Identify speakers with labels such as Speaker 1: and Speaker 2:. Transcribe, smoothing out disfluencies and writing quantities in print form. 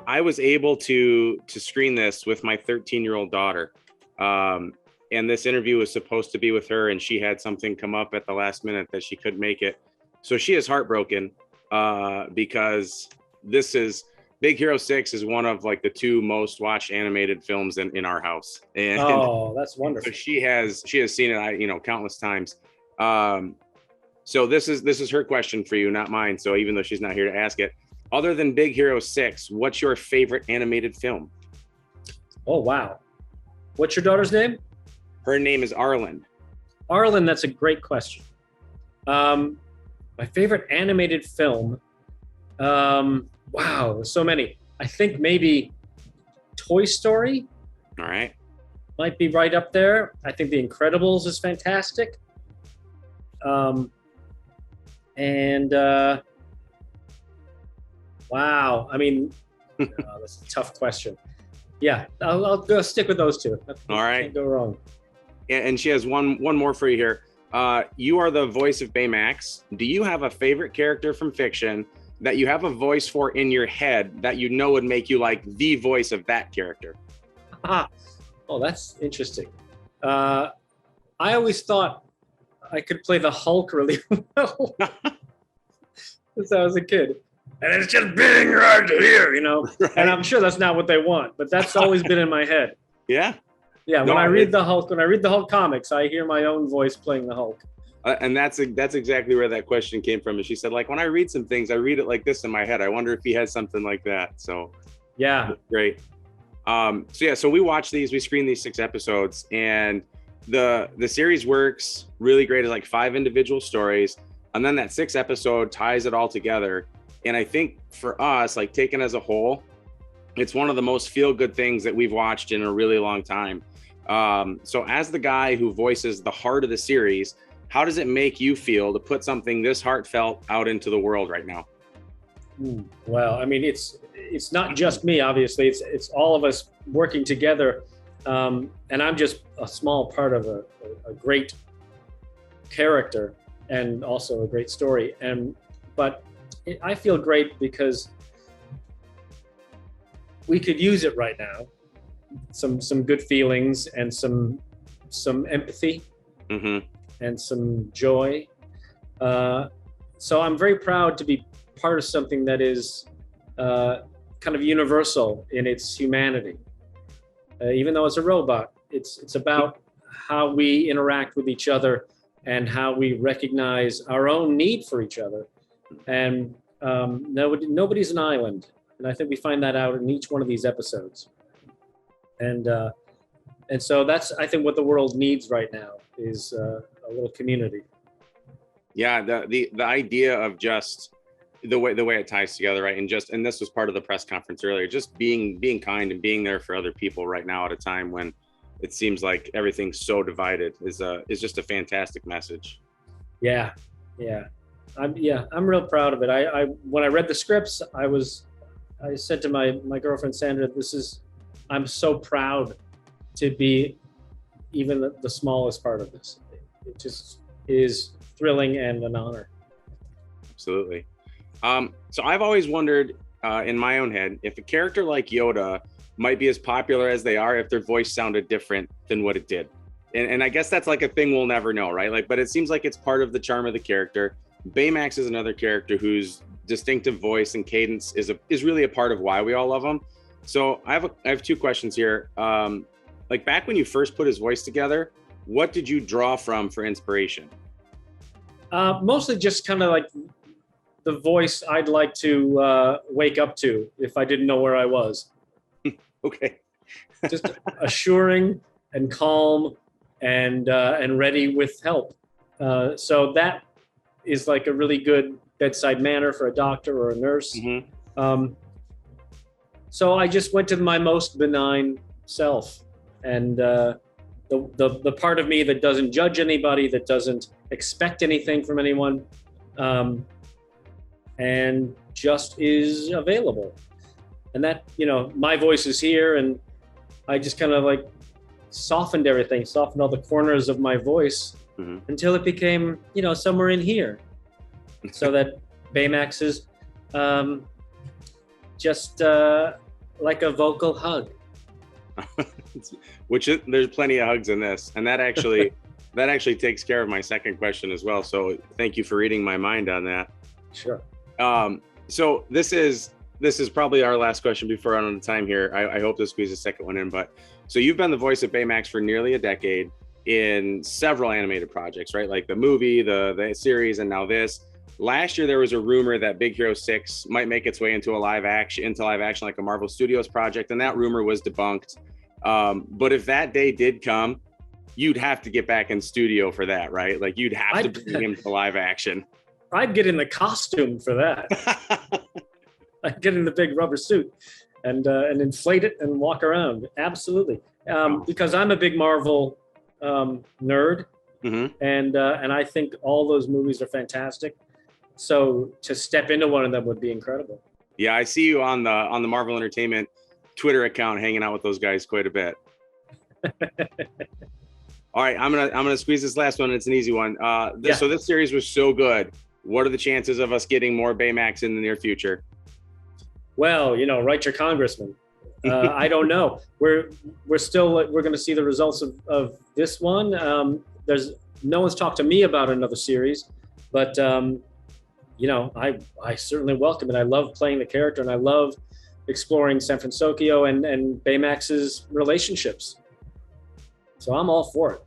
Speaker 1: I was able to screen this with my 13-year-old daughter. And this interview was supposed to be with her, and she had something come up at the last minute that she couldn't make it. So she is heartbroken because this is Big Hero 6 is one of like the 2 most watched animated films in our house. And
Speaker 2: oh, that's wonderful.
Speaker 1: so she has seen it, countless times. So this is her question for you, not mine. So even though she's not here to ask it, other than Big Hero 6, what's your favorite animated film?
Speaker 2: Oh, wow. What's your daughter's name?
Speaker 1: Her name is Arlen.
Speaker 2: Arlen, that's a great question. My favorite animated film. Wow, there's so many. I think maybe Toy Story.
Speaker 1: All right.
Speaker 2: Might be right up there. I think The Incredibles is fantastic. Wow. I mean, that's a tough question. Yeah, I'll go stick with those 2.
Speaker 1: All right.
Speaker 2: Can't go wrong.
Speaker 1: And she has one more for you here. You are the voice of Baymax. Do you have a favorite character from fiction that you have a voice for in your head that you know would make you like the voice of that character?
Speaker 2: Oh, that's interesting. I always thought I could play the Hulk really well since I was a kid. And it's just being right here, Right. And I'm sure that's not what they want, but that's always been in my head.
Speaker 1: Yeah.
Speaker 2: Yeah, when I read the Hulk comics, I hear my own voice playing the Hulk.
Speaker 1: And that's exactly where that question came from. And she said, like, when I read some things, I read it like this in my head. I wonder if he has something like that. So
Speaker 2: yeah,
Speaker 1: great. So we watch these, we screen these 6 episodes, and the series works really great as like 5 individual stories, and then that 6th episode ties it all together. And I think for us, like taken as a whole, it's one of the most feel-good things that we've watched in a really long time. So as the guy who voices the heart of the series, how does it make you feel to put something this heartfelt out into the world right now?
Speaker 2: Well, I mean, it's not just me, obviously. It's all of us working together. And I'm just a small part of a great character and also a great story. But I feel great because we could use it right now. Some good feelings and some empathy. Mm-hmm. And some joy. So I'm very proud to be part of something that is kind of universal in its humanity. Even though it's a robot, it's about how we interact with each other and how we recognize our own need for each other. And nobody's an island. And I think we find that out in each one of these episodes. And so that's, I think, what the world needs right now is a little community.
Speaker 1: Yeah, the idea of just the way it ties together, right? And this was part of the press conference earlier, just being kind and being there for other people right now at a time when it seems like everything's so divided is just a fantastic message.
Speaker 2: Yeah. I'm real proud of it. I when I read the scripts, I said to my girlfriend Sandra, I'm so proud to be even the smallest part of this. It just is thrilling and an honor.
Speaker 1: Absolutely. So I've always wondered in my own head if a character like Yoda might be as popular as they are if their voice sounded different than what it did. And I guess that's like a thing we'll never know, right? Like, but it seems like it's part of the charm of the character. Baymax is another character whose distinctive voice and cadence is really a part of why we all love him. So I have 2 questions here. Like back when you first put his voice together, what did you draw from for inspiration?
Speaker 2: Mostly just kind of like the voice I'd like to wake up to if I didn't know where I was.
Speaker 1: Okay.
Speaker 2: Just assuring and calm and ready with help. So that is like a really good bedside manner for a doctor or a nurse. Mm-hmm. So I just went to my most benign self, and the part of me that doesn't judge anybody, that doesn't expect anything from anyone, and just is available. And that, my voice is here, and I just kind of like softened everything, softened all the corners of my voice, mm-hmm. until it became, somewhere in here. So that Baymax is just like a vocal hug.
Speaker 1: There's plenty of hugs in this, and that actually takes care of my second question as well. So thank you for reading my mind on that.
Speaker 2: Sure.
Speaker 1: So this is probably our last question before I run out of time here. I hope to squeeze a second one in, but so you've been the voice of Baymax for nearly a decade in several animated projects, right? Like the movie, the series, and now this. Last year, there was a rumor that Big Hero 6 might make its way into live action, like a Marvel Studios project, and that rumor was debunked. But if that day did come, you'd have to get back in studio for that, right? Like you'd have to bring him to live action.
Speaker 2: I'd get in the costume for that. I'd get in the big rubber suit and inflate it and walk around. Absolutely. Because I'm a big Marvel nerd, and I think all those movies are fantastic. So to step into one of them would be incredible.
Speaker 1: Yeah, I see you on the Marvel Entertainment Twitter account hanging out with those guys quite a bit. All right, I'm gonna squeeze this last one. It's an easy one. So this series was so good. What are the chances of us getting more Baymax in the near future?
Speaker 2: Well, write your congressman. I don't know. We're going to see the results of this one. No one's talked to me about another series, but I certainly welcome it. I love playing the character, and I love exploring San Francisco and Baymax's relationships. So I'm all for it.